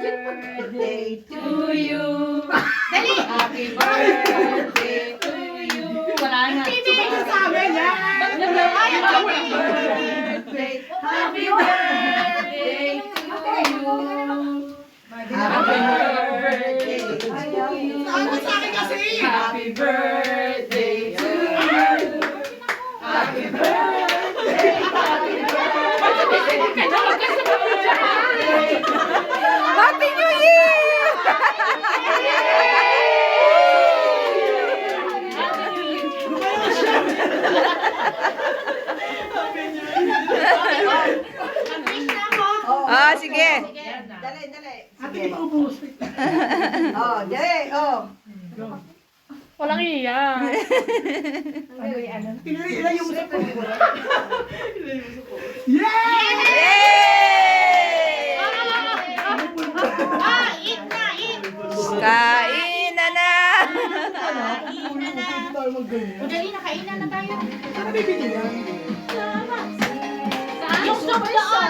birthday to you. Dali! Happy birthday to you. Wala na. Ibigay sa amin yan. Happy birthday. Happy birthday to you. Happy birthday to you. Ano sa akin kasi? Happy birthday to you. Happy birthday. Happy birthday. Happy New Year! Ah, sige. Dali, dali. Ate, di ba ubus? Oh, dali. Oh. Walang iya. Ilan yung gusto ko? Yay! Kain na na! Dali na, kainan na tayo. Ano bibigyan yan? Yung soft doon.